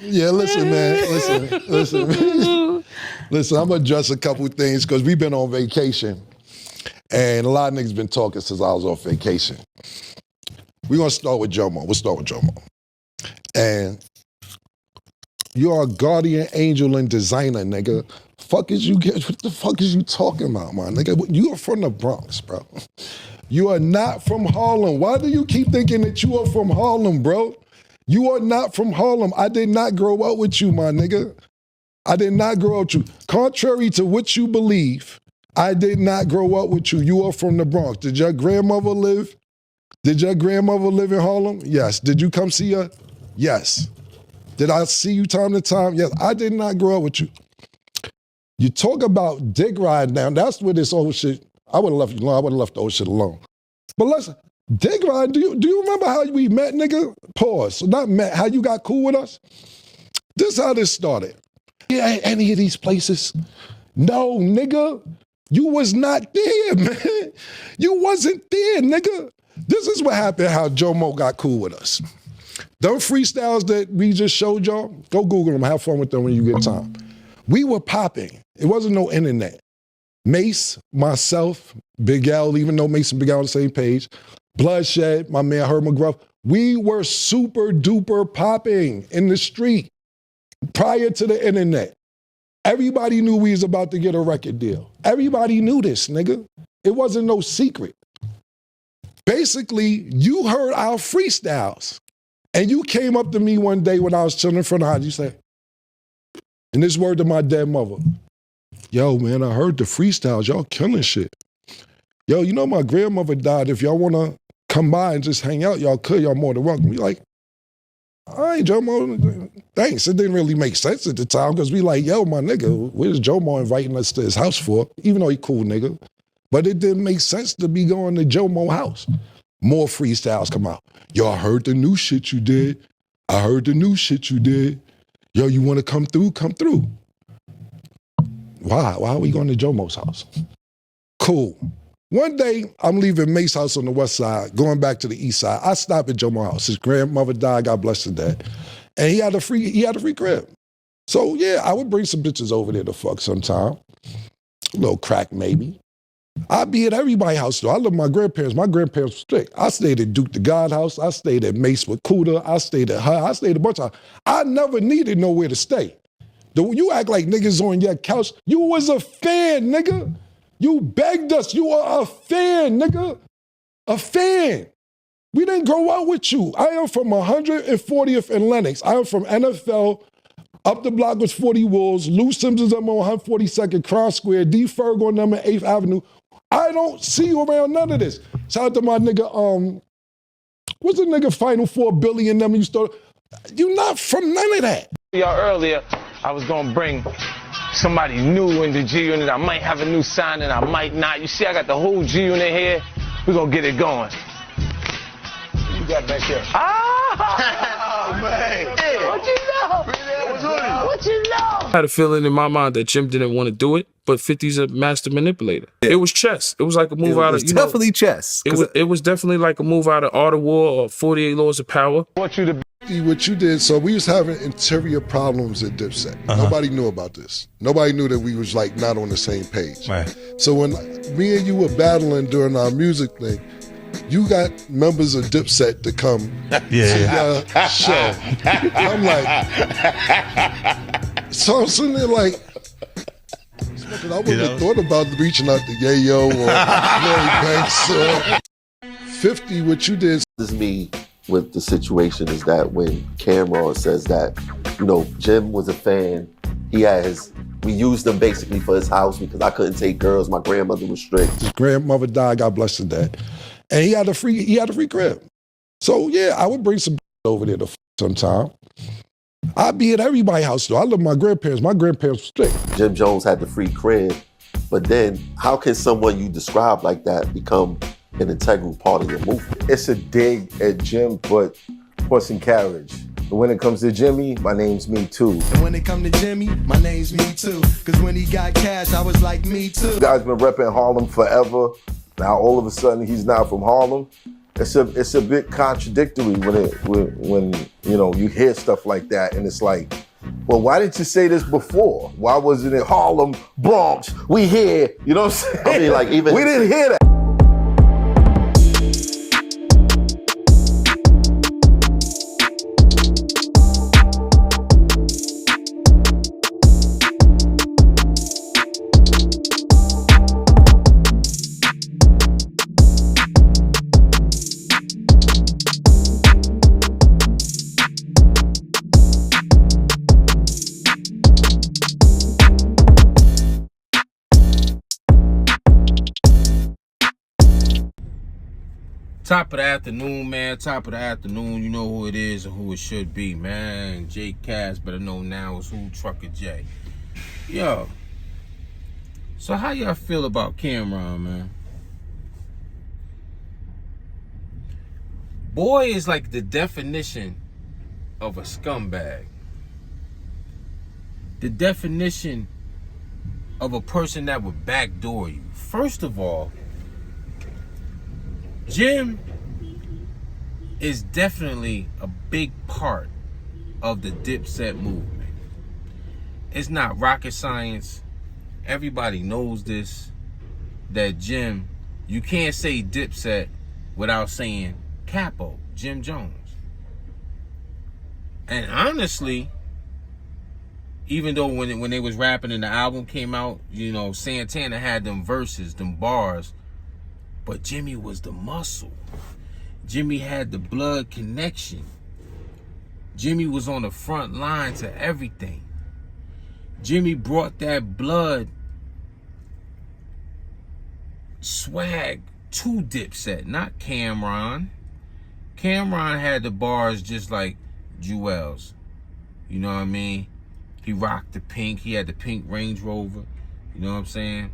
Yeah, listen, man. Listen, I'm gonna address a couple things because we've been on vacation. And a lot of niggas been talking since I was on vacation. We're gonna start with Jomo. We'll start with Jomo. And you are a guardian angel and designer, nigga. What the fuck is you talking about, my nigga? You are from the Bronx, bro. You are not from Harlem. Why do you keep thinking that you are from Harlem, bro? You are not from Harlem. I did not grow up with you, my nigga. I did not grow up with you. Contrary to what you believe, I did not grow up with you. You are from the Bronx. Did your grandmother live? Did your grandmother live in Harlem? Yes. Did you come see her? Yes. Did I see you time to time? Yes. I did not grow up with you. You talk about dick ride now. That's where this old shit, I would have left you alone. I would have left the old shit alone. But listen, dick ride, do you remember how we met, nigga? Pause. So not met, how you got cool with us? This is how this started. Yeah, any of these places? No, nigga. You was not there, man. You wasn't there, nigga. This is what happened, how Jomo got cool with us. Them freestyles that we just showed y'all, go Google them, have fun with them when you get time. We were popping. It wasn't no internet. Mace, myself, Big L, even though Mace and Big L on the same page, Bloodshed, my man Herb McGruff, we were super duper popping in the street prior to the internet. Everybody knew we was about to get a record deal. Everybody knew this, nigga. It wasn't no secret. Basically, you heard our freestyles, and you came up to me one day when I was chilling in front of the house, you said, and this word to my dead mother, yo, man, I heard the freestyles, y'all killing shit. Yo, you know my grandmother died. If y'all wanna come by and just hang out, y'all could, y'all more than welcome. We like, all right, Jomo, thanks. It didn't really make sense at the time because we like, yo, my nigga, where's Jomo inviting us to his house for? Even though he cool nigga. But it didn't make sense to be going to Jomo house. More freestyles come out. Yo, I heard the new shit you did. I heard the new shit you did. Yo, you wanna come through? Come through. Why? Why are we going to Jomo's house? Cool. One day, I'm leaving Mace's house on the west side, going back to the east side. I stop at Jomo's house. His grandmother died, God bless her dad. And he had a free crib. So yeah, I would bring some bitches over there to fuck sometime. A little crack maybe. I'd be at everybody's house though. I love my grandparents. My grandparents were strict. I stayed at Duke the God house. I stayed at Mace with Cuda. I stayed at her. I stayed a bunch of I never needed nowhere to stay. You act like niggas on your couch. You was a fan, nigga. You begged us. You are a fan, nigga. A fan. We didn't grow up with you. I am from 140th and Lenox. I am from NFL. Up the block was 40 Wolves. Lou Simpsons, I'm on 142nd Cross Square. D. Ferg on number 8th Avenue. I don't see you around none of this. Shout out to my nigga, what's the nigga Final Four Billy and them you started? You not from none of that. Y'all earlier, I was gonna bring somebody new in the G Unit. I might have a new sign and I might not. You see, I got the whole G Unit here. We're gonna get it going. What you got back here? Oh, man. Hey, what you know? What you know? I had a feeling in my mind that Jim didn't want to do it, but 50's a master manipulator. Yeah. It was chess. It was like a move out of, you know. Definitely chess. It was definitely like a move out of Art of War or 48 Laws of Power. What you did, so we was having interior problems at Dipset. Nobody knew about this. Nobody knew that we was like not on the same page. Right. So when me and you were battling during our music thing, you got members of Dipset to come to your show. I'm like, so I'm sitting there like, I wouldn't have thought about reaching out to Yayo or Mary Banks. 50, what you did. This is me with the situation is that when Camron says that, you know, Jim was a fan, we used him basically for his house because I couldn't take girls. My grandmother was strict. His grandmother died, God bless her dad. And he had a free crib. So yeah, I would bring some over there to sometime. I'd be at everybody's house though. I love my grandparents. My grandparents were strict. Jim Jones had the free crib, but then how can someone you describe like that become an integral part of your movement? It's a dig at Jim, but horse and carriage. But when it comes to Jimmy, my name's Me Too. And when it come to Jimmy, my name's Me Too. Cause when he got cash, I was like, Me Too. You guys been repping Harlem forever. Now all of a sudden he's not from Harlem. it's a bit contradictory when you know you hear stuff like that, and it's like, well, why didn't you say this before? Why wasn't it Harlem, Bronx? We here, you know what I'm saying? I mean, like, even we didn't hear that. Top of the afternoon, man. Top of the afternoon. You know who it is and who it should be, man. Jay Cass, better known now as Who Trucker Jay. Yo. So how y'all feel about Camron, man? Boy is like the definition of a scumbag. The definition of a person that would backdoor you. First of all, Jim is definitely a big part of the Dipset movement. It's not rocket science. Everybody knows this, that Jim, you can't say Dipset without saying Capo, Jim Jones. And honestly, even though when they was rapping and the album came out, you know, Santana had them verses, them bars, but Jimmy was the muscle. Jimmy had the blood connection. Jimmy was on the front line to everything. Jimmy brought that blood swag to Dipset, not Camron. Camron had the bars just like Juelz. You know what I mean? He rocked the pink. He had the pink Range Rover. You know what I'm saying?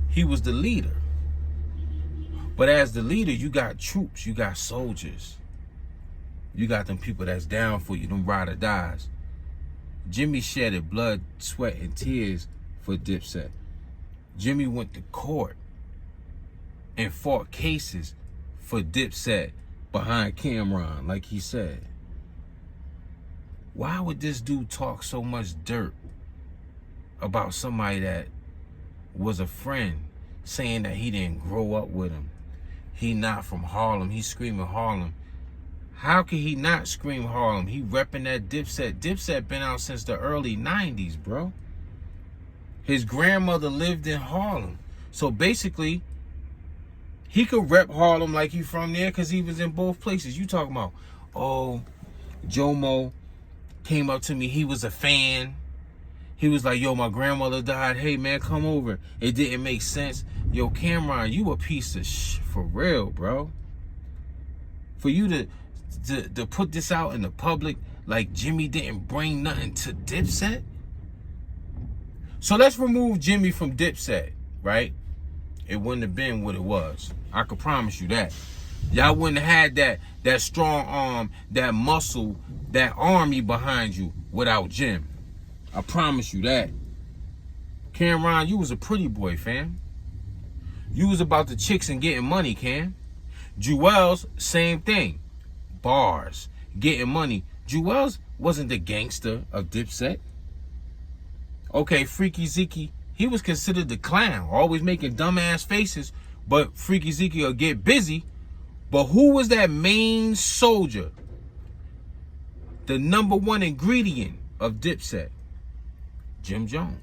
He was the leader. But as the leader, you got troops, you got soldiers. You got them people that's down for you, them ride or dies. Jimmy shedded blood, sweat, and tears for Dipset. Jimmy went to court and fought cases for Dipset behind Camron, like he said. Why would this dude talk so much dirt about somebody that was a friend, saying that he didn't grow up with him? He not from Harlem. He's screaming Harlem. How can he not scream Harlem? He repping that Dipset. Dipset been out since the early 90s, bro. His grandmother lived in Harlem. So basically, he could rep Harlem like he from there because he was in both places. You talking about, oh, Jomo came up to me. He was a fan. He was like, yo, my grandmother died. Hey, man, come over. It didn't make sense. Yo, Camron, you a piece of for real, bro. For you to put this out in the public like Jimmy didn't bring nothing to Dipset. So let's remove Jimmy from Dipset, right? It wouldn't have been what it was. I could promise you that. Y'all wouldn't have had that strong arm, that muscle, that army behind you without Jim. I promise you that. Camron, you was a pretty boy, fam. You was about the chicks and getting money, Cam. Juelz, same thing. Bars, getting money. Juelz wasn't the gangster of Dipset. Okay, Freaky Zeke, he was considered the clown, always making dumbass faces, but Freaky Zeke will get busy. But who was that main soldier? The number one ingredient of Dipset? Jim Jones.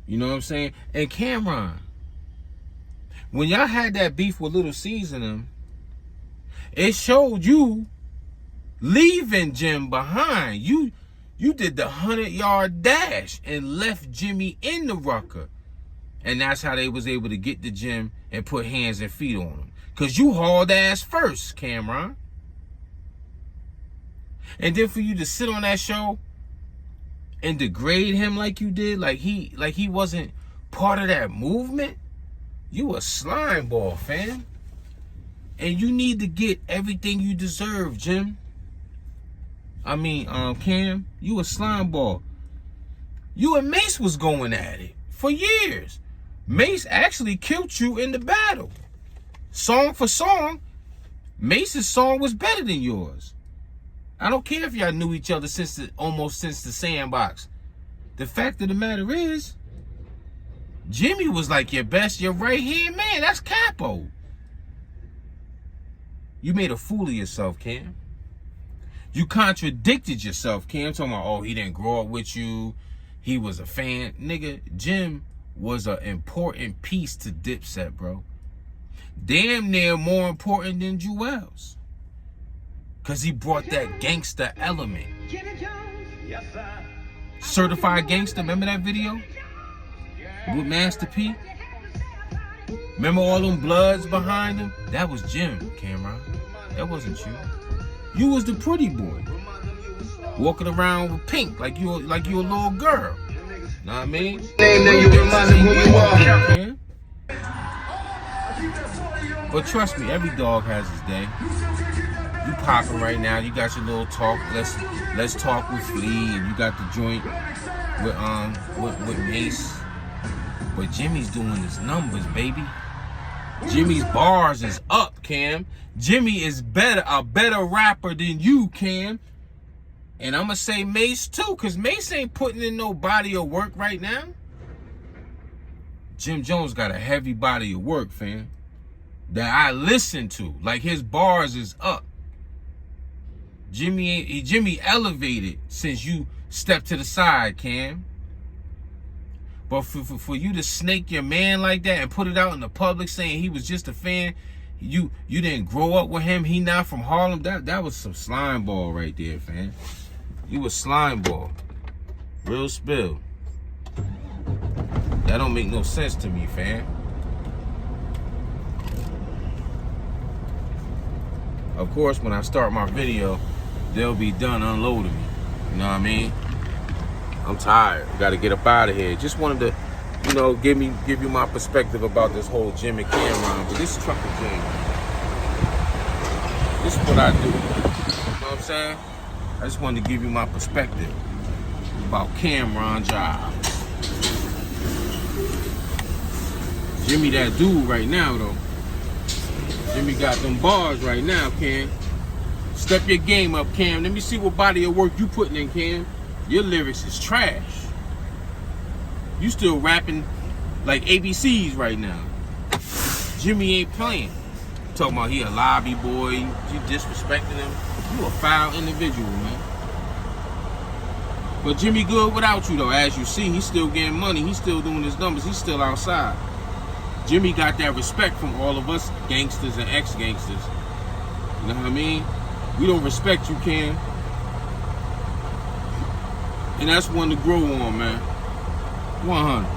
You know what I'm saying? And Camron, when y'all had that beef with Little C's in them, it showed you leaving Jim behind. You did the 100-yard dash and left Jimmy in the rucker. And that's how they was able to get to Jim and put hands and feet on him. Because you hauled ass first, Camron. And then for you to sit on that show and degrade him like you did, like he wasn't part of that movement, you a slime ball, fam. And you need to get everything you deserve, Jim. I mean, Cam, you a slime ball. You and Mace was going at it for years. Mace actually killed you in the battle. Song for song, Mace's song was better than yours. I don't care if y'all knew each other almost since the sandbox. The fact of the matter is, Jimmy was like your right hand man. That's capo. You made a fool of yourself, Cam. You contradicted yourself, Cam. Talking about, oh, he didn't grow up with you. He was a fan. Nigga, Jim was an important piece to Dipset, bro. Damn near more important than Jewels. Because he brought that gangster element. Certified Gangster, remember that video? With Master P? Remember all them bloods behind him? That was Jim, Camron. That wasn't you. You was the pretty boy. Walking around with pink like you a little girl. Know what I mean? But trust me, every dog has his day. You popping right now. You got your little talk. Let's talk with Flea, and you got the joint with Mace. But Jimmy's doing his numbers, baby. Jimmy's bars is up, Cam. Jimmy is a better rapper than you, Cam. And I'm gonna say Mace too, cause Mace ain't putting in no body of work right now. Jim Jones got a heavy body of work, fam, that I listen to. Like, his bars is up. Jimmy elevated since you stepped to the side, Cam. But for you to snake your man like that and put it out in the public saying he was just a fan, you didn't grow up with him, he not from Harlem, that was some slime ball right there, fam. You was slime ball. Real spill. That don't make no sense to me, fam. Of course, when I start my video, they'll be done unloading me. You know what I mean? I'm tired. Gotta get up out of here. Just wanted to, give you my perspective about this whole Jim and Camron. But this is Trucker Jam. This is what I do. You know what I'm saying? I just wanted to give you my perspective about Camron Job. Jimmy that dude right now, though. Jimmy got them bars right now, Cam. Step your game up, Cam. Let me see what body of work you putting in, Cam. Your lyrics is trash. You still rapping like ABCs right now. Jimmy ain't playing. Talking about he a lobby boy, you disrespecting him. You a foul individual, man. But Jimmy good without you, though. As you see, he's still getting money. He's still doing his numbers. He's still outside. Jimmy got that respect from all of us gangsters and ex-gangsters. You know what I mean? We don't respect you, Cam. And that's one to grow on, man. 100.